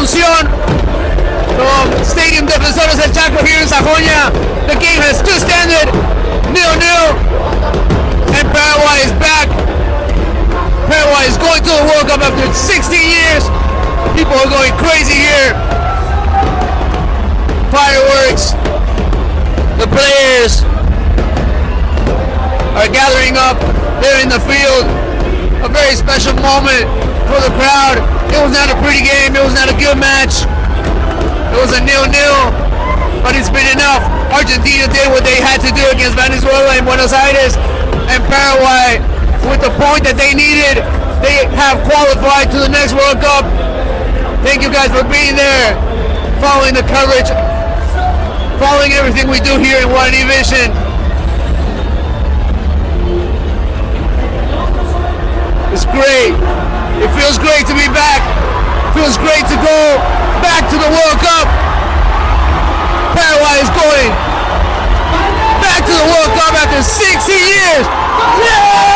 Asunción from Stadium Defensores del Chaco here in Sajonia. The game has just ended, 0-0, and Paraguay is back. Paraguay is going to the World Cup after 16 years. People are going crazy here. Fireworks. The players are gathering up there in the field. A very special moment for the crowd. It was not a pretty game. It was not a good match. It was a 0-0, but it's been enough. Argentina did what they had to do against Venezuela in Buenos Aires, and Paraguay, with the point that they needed, they have qualified to the next World Cup. Thank you guys for being there, following the coverage, following everything we do here in One Division. It's great. It feels great to be back. It feels great to go back to the World Cup. Paraguay is going back to the World Cup after 60 years. Yeah!